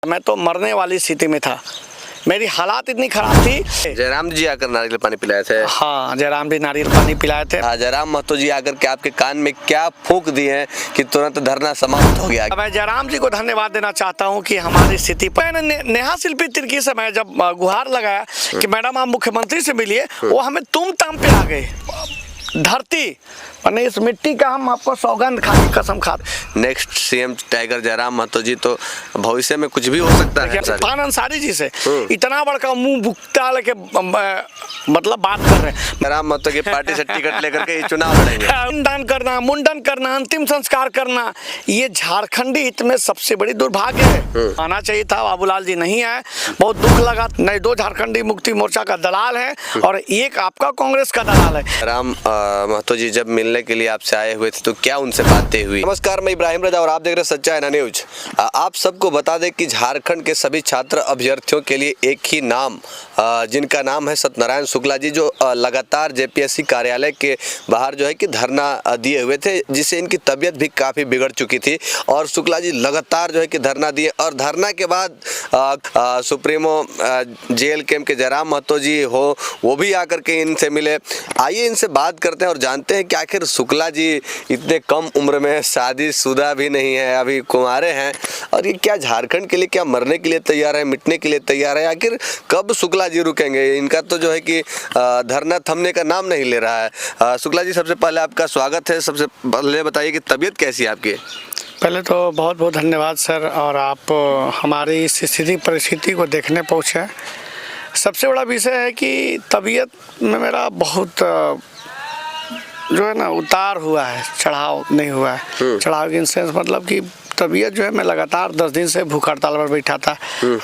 मैं तो मरने वाली स्थिति में था, मेरी हालात इतनी खराब थी। जयराम जी आकर नारियल पानी पिलाए थे। हाँ, जयराम जी नारियल पानी पिलाए थे। जयराम महतो जी आकर के आपके कान में क्या फूंक दिए हैं कि तुरंत धरना समाप्त हो गया? मैं जयराम जी को धन्यवाद देना चाहता हूँ कि हमारी स्थिति पर नेहा शिल्पी तिर्की से मैं जब गुहार लगाया कि मैडम आप मुख्यमंत्री से मिलिए, वो हमें तुम ताम पे आ गए। धरती मैंने इस मिट्टी का हम आपको सौगंध खा कसम खा। Next CM tiger Jairam Mahto ji तो भविष्य में कुछ भी हो सकता है। इरफान अंसारी जी से इतना बड़का मुंह बुकता लेके मतलब बात कर रहे हैं। जयराम महतो की पार्टी से टिकट लेकर के चुनाव लड़ेंगे। मुंडन करना, अंतिम संस्कार करना, ये झारखंडी हित में सबसे बड़ी दुर्भाग्य है। आना चाहिए था, बाबूलाल जी नहीं आए, बहुत दुख लगा। नहीं, दो झारखंडी मुक्ति मोर्चा का दलाल है और एक आपका कांग्रेस का दलाल है। जयराम महतो जी जब मिलने के लिए आपसे आए हुए थे तो क्या उनसे बातें हुई? नमस्कार, मैं इब्राहिम रजा और आप देख रहे हैं सच्चा है ना न्यूज। आप सबको बता दें कि झारखंड के सभी छात्र अभ्यर्थियों के लिए एक ही नाम, जिनका नाम है सत्यनारायण शुक्ला जी, जो लगातार जेपीएससी कार्यालय के बाहर जो है कि धरना दिए हुए थे, जिससे इनकी तबीयत भी काफ़ी बिगड़ चुकी थी। और शुक्ला जी लगातार जो है कि धरना दिए और धरना के बाद सुप्रीमो जेल कैंप के जयराम महतो जी हो, वो भी आकर के इनसे मिले। आइए इनसे बात करते हैं और जानते हैं कि आखिर शुक्ला जी इतने कम उम्र में शादीशुदा भी नहीं है, अभी कुंवारे हैं, और ये क्या झारखंड के लिए क्या मरने के लिए तैयार है, मिटने के लिए तैयार है? आखिर कब शुक्ला जी रुकेंगे? इनका तो जो है कि धरना थमने का नाम नहीं ले रहा है। शुक्ला जी, सबसे पहले आपका स्वागत है। सबसे पहले बताइए कि तबीयत कैसी है आपकी? पहले तो बहुत बहुत धन्यवाद सर, और आप हमारी इस स्थिति परिस्थिति को देखने पहुँचे। सबसे बड़ा विषय है कि तबीयत में मेरा बहुत जो है ना उतार हुआ है, चढ़ाव नहीं हुआ है। चढ़ाव इन सेंस मतलब कि तबीयत जो है, मैं लगातार 10 दिन से भूख हड़ताल पर बैठा था।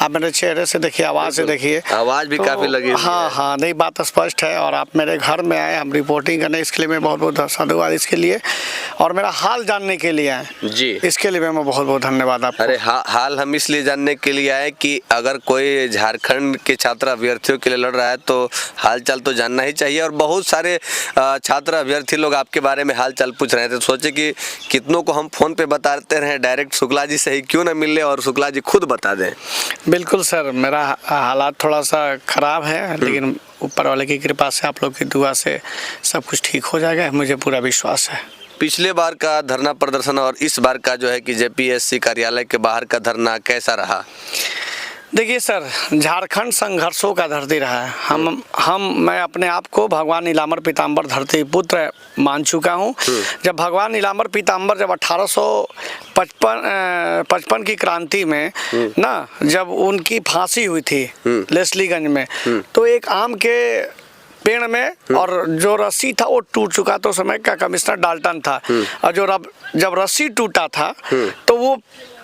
आप मेरे चेहरे से देखिए, आवाज़ से देखिए, आवाज़ भी काफ़ी लगी। हाँ, नहीं, बात स्पष्ट है। और आप मेरे घर में आए, हम रिपोर्टिंग करने, इसके लिए मैं बहुत बहुत साधुवाद इसके लिए, और मेरा हाल जानने के लिए आए जी, इसके लिए मैं बहुत बहुत धन्यवाद आपको। अरे हाल हम इसलिए जानने के लिए आए कि अगर कोई झारखंड के छात्र अभ्यर्थियों के लिए लड़ रहा है तो हाल चाल तो जानना ही चाहिए। और बहुत सारे छात्र अभ्यर्थी लोग आपके बारे में हाल चाल पूछ रहे थे, तो सोचे कि कितनों को हम फ़ोन पे बताते रहे, डायरेक्ट शुक्ला जी से ही क्यों ना मिल ले और शुक्ला जी खुद बता दें। बिल्कुल सर, मेरा हालात थोड़ा सा ख़राब है, लेकिन ऊपर वाले की कृपा से, आप लोग की दुआ से सब कुछ ठीक हो जाएगा, मुझे पूरा विश्वास है। पिछले बार का धरना प्रदर्शन और इस बार का जो है कि जेपीएससी कार्यालय के बाहर का धरना कैसा रहा? देखिए सर, झारखंड संघर्षों का धरती रहा है। मैं अपने आप को भगवान नीलांबर पीताम्बर धरती पुत्र मान चुका हूँ। जब भगवान नीलांबर पीताम्बर जब 1855 की क्रांति में ना, जब उनकी फांसी हुई थी लेस्लीगंज में, तो एक आम के पेड़ में, और जो रस्सी था वो टूट चुका, तो समय का कमिश्नर डाल्टन था, और जब रस्सी टूटा था तो वो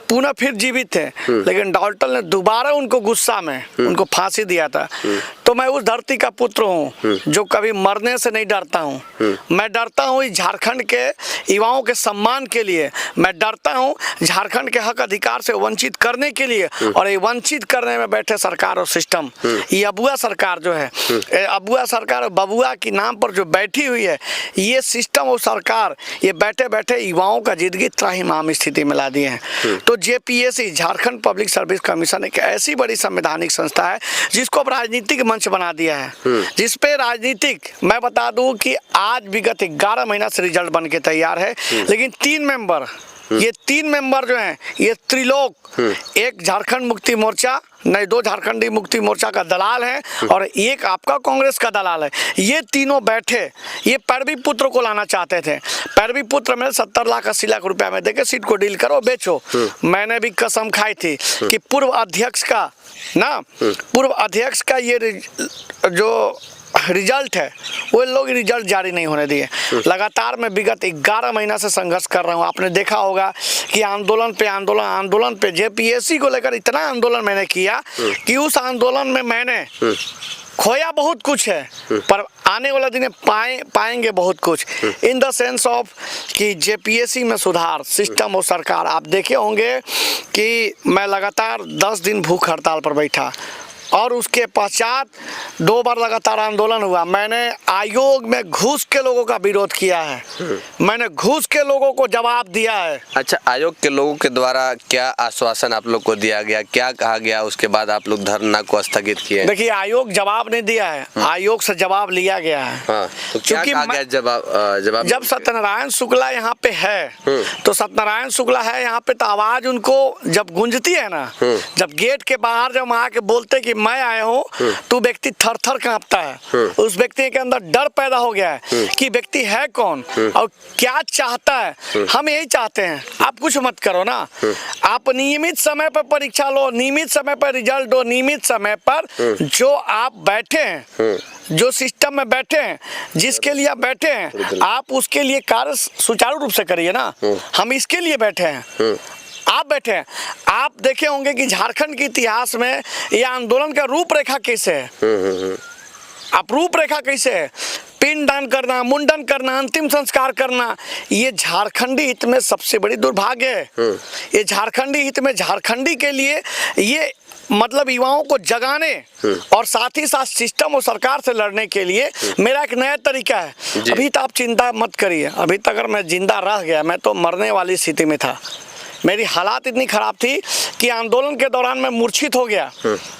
पुनः फिर जीवित थे, लेकिन डाल्टन ने दोबारा उनको गुस्सा में उनको फांसी दिया था। तो मैं उस धरती का पुत्र हूँ जो कभी मरने से नहीं डरता हूँ। मैं डरता हूँ इस झारखंड के युवाओं के सम्मान के लिए, मैं डरता हूँ झारखंड के हक अधिकार से वंचित करने के लिए, और ये वंचित करने में बैठे सरकार और सिस्टम, ये अबुआ सरकार जो है, अबुआ सरकार बबुआ के नाम पर जो बैठी हुई है, ये सिस्टम और सरकार, ये बैठे बैठे युवाओं का जिंदगी त्राहिमाम स्थिति में ला दिए हैं। तो JPSC, Jharkhand public service commission, एक ऐसी बड़ी संवैधानिक संस्था है जिसको अब राजनीतिक मंच बना दिया है, जिसपे राजनीतिक, मैं बता दूं कि आज विगत 11 महीना से रिजल्ट बन के तैयार है, लेकिन 3 मेंबर, ये 3 मेंबर जो हैं, ये त्रिलोक, एक झारखंड मुक्ति मोर्चा, नहीं 2 झारखंडी मुक्ति मोर्चा का दलाल है, और एक आपका कांग्रेस का दलाल है। ये तीनों बैठे, ये पैरवी पुत्र को लाना चाहते थे। पैरवी पुत्र में 70 लाख 80 लाख रुपया में देके सीट को डील करो, बेचो। मैंने भी कसम खाई थी कि पूर्व अध्यक्ष का ये जो रिजल्ट है, वो लोग रिजल्ट जारी नहीं होने दिए। लगातार मैं विगत 11 महीना से संघर्ष कर रहा हूँ। आपने देखा होगा कि आंदोलन पे जेपीएससी को लेकर इतना आंदोलन मैंने किया कि उस आंदोलन में मैंने खोया बहुत कुछ है, पर आने वाला दिन पाएंगे बहुत कुछ, इन द सेंस ऑफ कि जेपीएससी में सुधार, सिस्टम और सरकार। आप देखे होंगे कि मैं लगातार 10 दिन भूख हड़ताल पर बैठा, और उसके पश्चात 2 बार लगातार आंदोलन हुआ। मैंने आयोग में घूस के लोगों का विरोध किया है, मैंने घूस के लोगों को जवाब दिया है। अच्छा, आयोग के लोगों के द्वारा क्या आश्वासन आप लोग को दिया गया, क्या कहा गया, उसके बाद आप लोग धरना को स्थगित किए? देखिए, आयोग जवाब नहीं दिया है, आयोग से जवाब लिया गया है। हाँ, तो क्या कहा गया जवाब? जब सत्यनारायण शुक्ला यहाँ पे है तो सत्यनारायण शुक्ला है यहाँ पे, तो आवाज उनको जब गूंजती है ना, जब गेट के बाहर जब आके बोलते कि मैं आया हूँ, तो व्यक्ति थर थर कांपता है। उस व्यक्ति के अंदर डर पैदा हो गया है कि व्यक्ति है कौन और क्या चाहता है। हम यही चाहते हैं, आप कुछ मत करो ना, आप नियमित समय पर परीक्षा लो, नियमित समय पर रिजल्ट दो, नियमित समय पर जो आप बैठे हैं, जो सिस्टम में बैठे हैं, जिसके लिए आप बैठे हैं, आप उसके लिए कार्य सुचारू रूप से करिए ना। हम इसके लिए बैठे हैं, आप बैठे हैं। आप देखे होंगे कि झारखंड के इतिहास में यह आंदोलन का रूपरेखा कैसे है। आप रूपरेखा कैसे है, पिंडदान करना, मुंडन करना, अंतिम संस्कार करना, ये झारखंडी हित में सबसे बड़ी दुर्भाग्य है। ये झारखंडी हित में, झारखंडी के लिए ये मतलब युवाओं को जगाने और साथ ही साथ सिस्टम और सरकार से लड़ने के लिए मेरा एक नया तरीका है। अभी तो आप चिंता मत करिए, अभी तक अगर मैं जिंदा रह गया, मैं तो मरने वाली स्थिति में था। मेरी हालात इतनी खराब थी कि आंदोलन के दौरान मैं मूर्छित हो गया।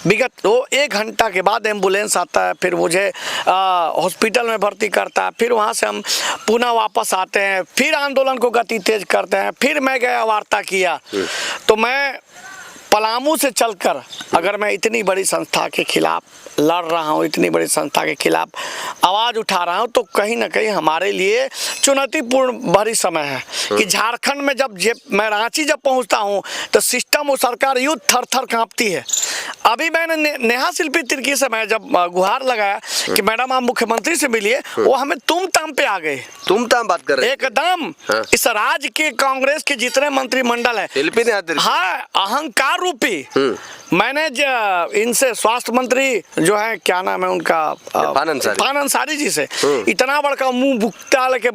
विगत 1 घंटा के बाद एम्बुलेंस आता है, फिर मुझे हॉस्पिटल में भर्ती करता है, फिर वहाँ से हम पुनः वापस आते हैं, फिर आंदोलन को गति तेज करते हैं, फिर मैं गया वार्ता किया। तो मैं पलामू से चलकर अगर मैं इतनी बड़ी संस्था के खिलाफ लड़ रहा हूँ, इतनी बड़ी संस्था के खिलाफ आवाज़ उठा रहा हूँ, तो कहीं ना कहीं हमारे लिए चुनौतीपूर्ण भरी समय है कि झारखंड में जब मैं रांची जब पहुँचता हूँ तो सिस्टम और सरकार यूँ थर थर काँपती है। अभी मैंने नेहा शिल्पी तिर्की से मैं जब गुहार लगाया कि मैडम आप मुख्यमंत्री से मिलिए, वो हमें तुम ताम पे आ गए। तुम ताम बात कर रहे हैं एकदम। हाँ। इस राज्य के कांग्रेस के जितने मंत्रिमंडल है, शिल्पी ने हाँ, अहंकार रूपी। मैंने इनसे स्वास्थ्य मंत्री जो है, क्या नाम है उनका, फान अंसारी जी से इतना बड़का मुंह बुकता लेके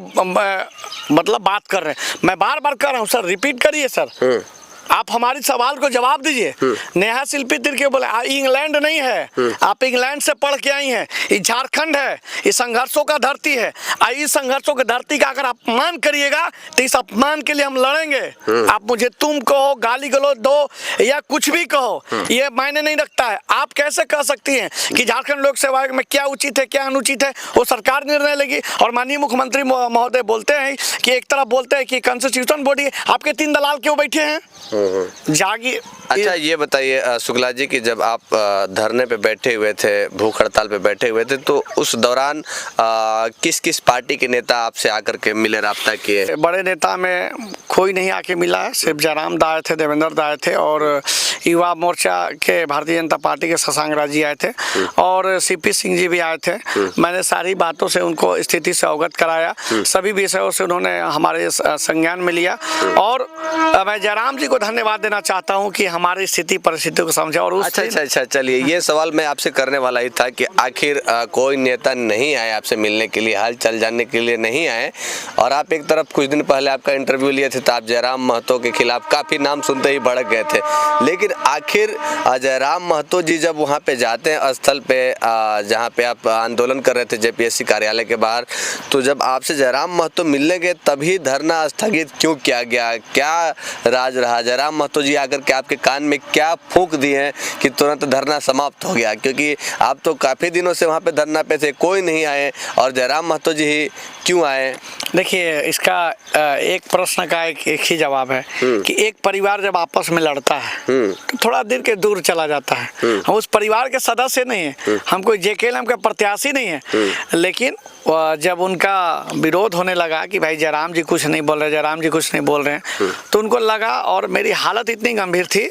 मतलब बात कर रहे हैं। मैं बार बार कर रहा हूँ, सर रिपीट करिए सर, आप हमारी सवाल को जवाब दीजिए। नेहा शिल्पी तिर्की बोले इंग्लैंड नहीं है, आप इंग्लैंड से पढ़ के आई हैं, ये झारखंड है, ये संघर्षों का धरती है। इस संघर्षों की धरती का अगर अपमान करिएगा तो इस अपमान के लिए हम लड़ेंगे। आप मुझे तुम कहो, गाली गलौज दो या कुछ भी कहो, ये मायने नहीं रखता है। आप कैसे कह सकती हैं कि झारखंड लोक सेवा आयोग में क्या उचित है क्या अनुचित है, वो सरकार निर्णय लेगी। और माननीय मुख्यमंत्री महोदय बोलते हैं कि एक तरफ बोलते हैं कि कॉन्स्टिट्यूशन बॉडी, आपके 3 दलाल क्यों बैठे हैं, जागिए। अच्छा, ये बताइए शुक्ला जी कि जब आप धरने पे बैठे हुए थे, भूख हड़ताल पे बैठे हुए थे, तो उस दौरान किस किस पार्टी के नेता आपसे आकर के मिले, राब्ता किए? बड़े नेता में कोई नहीं आके मिला है, सिर्फ जयराम दा आए थे, देवेंद्र दा आए थे, और युवा मोर्चा के भारतीय जनता पार्टी के शशांक राज जी आए थे, और सीपी सिंह जी भी आए थे। मैंने सारी बातों से उनको स्थिति से अवगत कराया, सभी विषयों से उन्होंने हमारे संज्ञान में लिया। और मैं जयराम जी को धन्यवाद देना चाहता हूं कि हमारी स्थिति परिस्थिति को समझा। और अच्छा, चलिए, ये सवाल मैं आपसे करने वाला ही था कि आखिर कोई नेता नहीं आए आपसे मिलने के लिए, हाल चाल जानने के लिए नहीं आए, और आप एक तरफ कुछ दिन पहले आपका इंटरव्यू लिए थे तो आप जयराम महतो के खिलाफ काफ़ी नाम सुनते ही भड़क गए थे। लेकिन आखिर जयराम महतो जी जब वहाँ पे जाते हैं स्थल पे, जहाँ पे आप आंदोलन कर रहे थे जेपीएससी कार्यालय के बाहर, तो जब आपसे जयराम महतो मिलने गए तभी धरना स्थगित क्यों किया गया, क्या राज रहा? जयराम महतो जी आकर के आपके कान में क्या फूंक दिए हैं कि तुरंत धरना समाप्त हो गया? क्योंकि आप तो काफ़ी दिनों से वहाँ पे धरना पे थे, कोई नहीं आए, और जयराम महतो जी ही क्यों आए? देखिए, इसका एक प्रश्न का एक ही जवाब है कि एक परिवार जब आपस में लड़ता है तो थोड़ा देर के दूर चला जाता है। हम उस परिवार के सदस्य नहीं है, हम कोई जेकेएलएम का प्रत्याशी नहीं है। लेकिन जब उनका विरोध होने लगा कि भाई जयराम जी कुछ नहीं बोल रहे, जयराम जी कुछ नहीं बोल रहे हैं, तो उनको लगा, और मेरी हालत इतनी गंभीर थी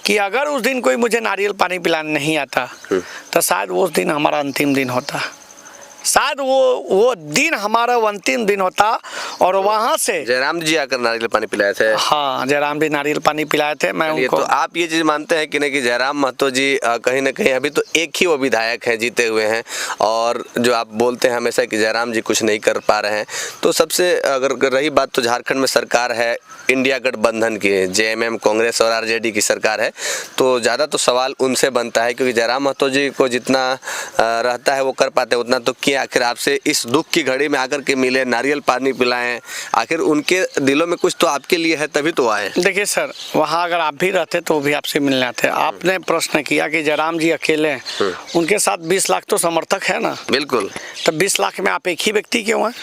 कि अगर उस दिन कोई मुझे नारियल पानी पिलाने नहीं आता तो शायद वो उस दिन हमारा अंतिम दिन होता, शायद वो दिन हमारा अंतिम दिन होता और वहाँ से जयराम जी आकर नारियल पानी पिलाए थे। हाँ, जयराम भी नारियल पानी पिलाए थे। मैं चलिए, उनको तो आप ये चीज मानते हैं कि नहीं कि जयराम महतो जी कहीं ना कहीं अभी तो एक ही वो विधायक हैं, जीते हुए हैं, और जो आप बोलते हैं हमेशा कि जयराम जी कुछ नहीं कर पा रहे हैं, तो सबसे अगर रही बात तो झारखंड में सरकार है इंडिया गठबंधन की, जेएमएम कांग्रेस और आरजेडी की सरकार है, तो ज़्यादा तो सवाल उनसे बनता है क्योंकि जयराम महतो जी को जितना रहता है वो कर पाते हैं उतना तो किया। आखिर आपसे इस दुख की घड़ी में आकर के मिले, नारियल पानी पिलाएं, आखिर उनके दिलों में कुछ तो आपके लिए है तभी तो आए। देखिए सर, वहाँ अगर आप भी रहते तो वो भी आपसे मिलने आते। आपने प्रश्न किया कि जयराम जी अकेले हैं, उनके साथ 20 लाख तो समर्थक है ना। बिल्कुल। तो 20 लाख में आप एक ही व्यक्ति क्यों हैं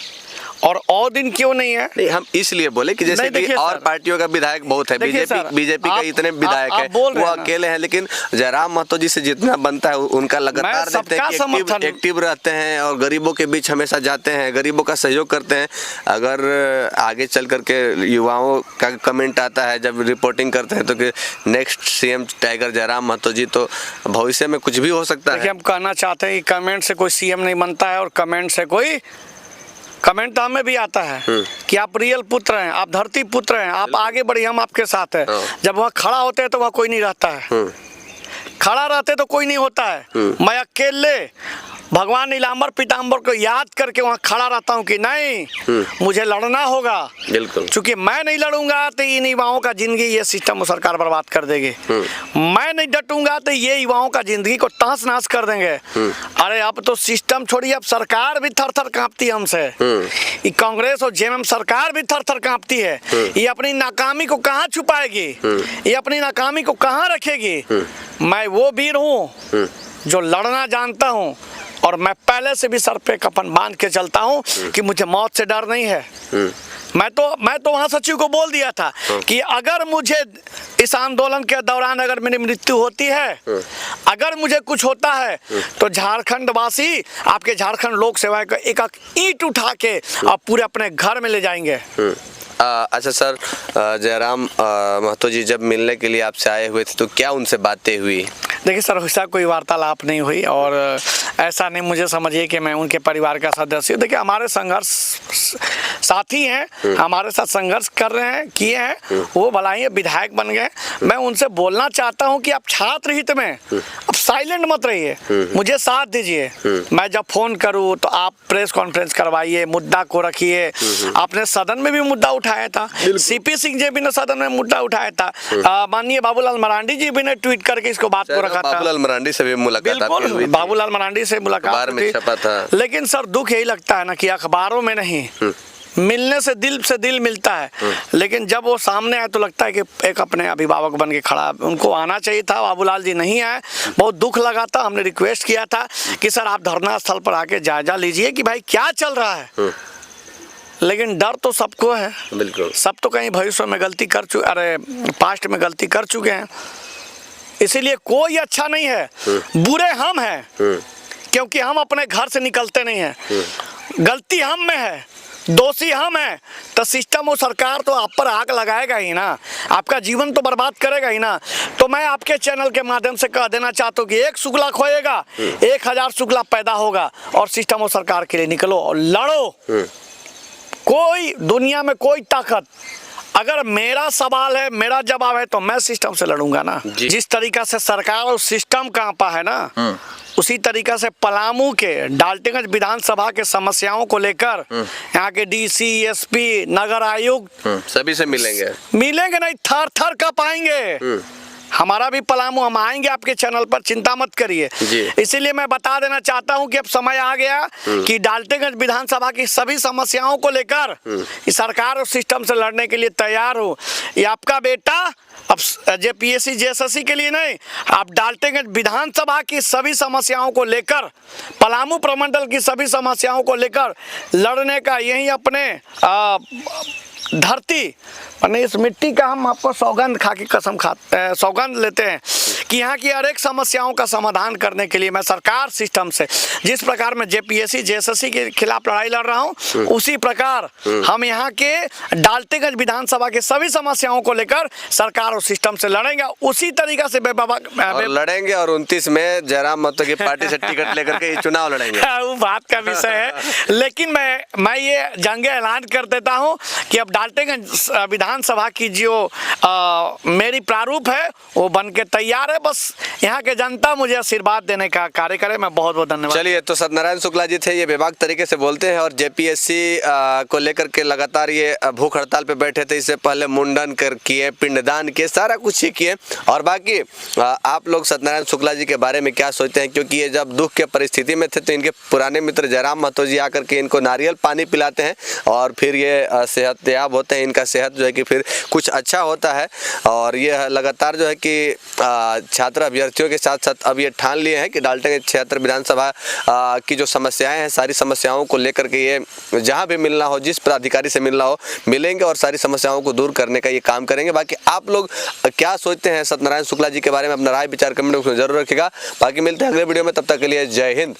और दिन क्यों नहीं है? नहीं, हम इसलिए बोले कि जैसे कि और पार्टियों का विधायक बहुत है, बीजेपी का इतने विधायक है, वो अकेले हैं, लेकिन जयराम महतो जी से जितना बनता है उनका लगातार देखते हैं कि एक्टिव रहते हैं और गरीबों के बीच हमेशा जाते हैं, गरीबों का सहयोग करते हैं। अगर आगे चल करके युवाओं का कमेंट आता है जब रिपोर्टिंग करते हैं तो कि next CM tiger Jairam Mahto ji, तो भविष्य में कुछ भी हो सकता है। हम कहना चाहते हैं कि कमेंट से कोई सीएम नहीं बनता है और कमेंट से कोई कमेंट हमें भी आता है कि आप रियल पुत्र हैं, आप धरती पुत्र हैं, आप आगे बढ़िए, हम आपके साथ हैं। जब वहाँ खड़ा होते हैं तो वहाँ कोई नहीं रहता है, खड़ा रहते तो कोई नहीं होता है। मैं अकेले भगवान नीलांबर पीताम्बर को याद करके वहाँ खड़ा रहता हूँ कि नहीं, मुझे लड़ना होगा। बिल्कुल। क्योंकि मैं नहीं लड़ूंगा तो इन युवाओं का जिंदगी ये सिस्टम और सरकार बर्बाद कर देगी। मैं नहीं डटूंगा तो ये युवाओं का जिंदगी को तहस नहस कर देंगे। अरे अब तो सिस्टम छोड़िए, अब सरकार भी थर थर कांपती है हमसे। ये कांग्रेस और जेएमएम सरकार भी थर थर कांपती है। ये अपनी नाकामी को कहाँ छुपाएगी, ये अपनी नाकामी को कहाँ रखेगी? मैं वो वीर हूँ जो लड़ना जानता हूँ और मैं पहले से भी सर पे कफन बांध के चलता हूँ कि मुझे मौत से डर नहीं है। मैं तो वहाँ सचिव को बोल दिया था कि अगर मुझे इस आंदोलन के दौरान अगर मेरी मृत्यु होती है, अगर मुझे कुछ होता है तो झारखंड वासी आपके झारखंड लोक सेवा का एक ईंट उठा के आप पूरे अपने घर में ले जाएंगे। अच्छा सर, जयराम महतो जी जब मिलने के लिए आपसे आए हुए थे तो क्या उनसे बातें हुई? देखिए सर, वैसा कोई वार्तालाप नहीं हुई और ऐसा नहीं मुझे समझिए कि मैं उनके परिवार का सदस्य हूँ। देखिए हमारे संघर्ष साथी हैं, हमारे साथ संघर्ष कर रहे हैं, किए हैं, वो भलाई विधायक बन गए। मैं उनसे बोलना चाहता हूँ कि आप छात्र हित में अब साइलेंट मत रहिए, मुझे साथ दीजिए। मैं जब फोन करूँ तो आप प्रेस कॉन्फ्रेंस करवाइए, मुद्दा को रखिए। आपने सदन में भी मुद्दा उठाया था, सीपी सिंह जी भी ने सदन में मुद्दा उठाया था, माननीय बाबूलाल मरांडी जी भी ने ट्वीट करके इसको बात को रखा था। बाबूलाल मरांडी से भी मुलाकात आपकी हुई थी? बाबूलाल मरांडी से मुलाकात में छपा था। लेकिन सर दुख यही लगता है ना कि अखबारों में नहीं, मिलने से दिल मिलता है, लेकिन जब वो सामने आए तो लगता है कि एक अपने अभिभावक बन के खड़ा। उनको आना चाहिए था, बाबूलाल जी नहीं आए, बहुत दुख लगा था। हमने रिक्वेस्ट किया था कि सर आप धरना स्थल पर आके जायजा लीजिए कि भाई क्या चल रहा है, लेकिन डर तो सबको है। बिल्कुल। सब तो कहीं भविष्य में गलती कर चुके, अरे पास्ट में गलती कर चुके हैं, इसीलिए कोई अच्छा नहीं है, बुरे हम हैं क्योंकि हम अपने घर से निकलते नहीं हैं। गलती हम में है, दोषी हम हैं, तो सिस्टम और सरकार तो आप पर आग लगाएगा ही ना, आपका जीवन तो बर्बाद करेगा ही ना। तो मैं आपके चैनल के माध्यम से कह देना चाहता हूँ कि एक शुक्ला खोएगा 1000 शुक्ला पैदा होगा, और सिस्टम और सरकार के लिए निकलो और लड़ो। कोई दुनिया में कोई ताकत, अगर मेरा सवाल है, मेरा जवाब है, तो मैं सिस्टम से लड़ूंगा ना। जिस तरीका से सरकार और सिस्टम कांपा है ना, उसी तरीका से पलामू के डाल्टनगंज विधानसभा के समस्याओं को लेकर यहाँ के डीसी, एसपी, नगर आयुक्त सभी से मिलेंगे नहीं, थर थर कप आएंगे। हमारा भी पलामू, हम आएंगे आपके चैनल पर, चिंता मत करिए। इसीलिए मैं बता देना चाहता हूं कि अब समय आ गया कि डाल्टनगंज विधानसभा की सभी समस्याओं को लेकर सरकार और सिस्टम से लड़ने के लिए तैयार हो। ये आपका बेटा अब जेपीएससी जेएसएससी के लिए नहीं, आप डाल्टनगंज विधानसभा की सभी समस्याओं को लेकर, पलामू प्रमंडल की सभी समस्याओं को लेकर लड़ने का, यही अपने धरती, इस मिट्टी का हम आपको सौगंध खा के कसम खाते हैं, सौगंध लेते हैं कि यहाँ की हर एक समस्याओं का समाधान करने के लिए मैं सरकार सिस्टम से, जिस प्रकार मैं जेपीएससी जेएसएससी के खिलाफ लड़ाई लड़ रहा हूँ, उसी प्रकार हम यहाँ के डाल्टेगंज विधानसभा के सभी समस्याओं को लेकर सरकार और सिस्टम से लड़ेंगे। उसी तरीका से लड़ेंगे और 29 में जयराम महतो की पार्टी से टिकट लेकर के चुनाव लड़ेंगे। वो बात का विषय है, लेकिन मैं ये जंग ऐलान कर देता हूं कि अब डाल्टेगंज विधानसभा की जो मेरी प्रारूप है वो बन के तैयार है। बस यहाँ के जनता मुझे आशीर्वाद देने का कार्य करे। मैं बहुत बहुत धन्यवाद। चलिए, तो सत्यनारायण शुक्ला जी थे, ये बेबाक तरीके से बोलते हैं और जेपीएससी को लेकर के लगातार ये भूख हड़ताल पे बैठे थे। इससे पहले मुंडन किए, पिंडदान किए, सारा कुछ ही किए। और बाकी आप लोग सत्यनारायण शुक्ला जी के बारे में क्या सोचते हैं? क्योंकि ये जब दुख के परिस्थिति में थे तो इनके पुराने मित्र जयराम महतो जी आकर के इनको नारियल पानी पिलाते हैं और फिर ये सेहतयाब होते हैं। इनका सेहत जो है कि फिर कुछ अच्छा होता है। और ये लगातार जो है कि छात्र अभ्यर्थियों के साथ साथ अब ये ठान लिए हैं कि डाल्टेगंज क्षेत्र विधानसभा की जो समस्याएं हैं, सारी समस्याओं को लेकर के ये जहां भी मिलना हो, जिस पदाधिकारी से मिलना हो, मिलेंगे और सारी समस्याओं को दूर करने का ये काम करेंगे। बाकी आप लोग क्या सोचते हैं सत्यनारायण शुक्ला जी के बारे में? अपना राय विचार कमेंट में जरूर रखिएगा। बाकी मिलते हैं अगले वीडियो में, तब तक के लिए जय हिंद।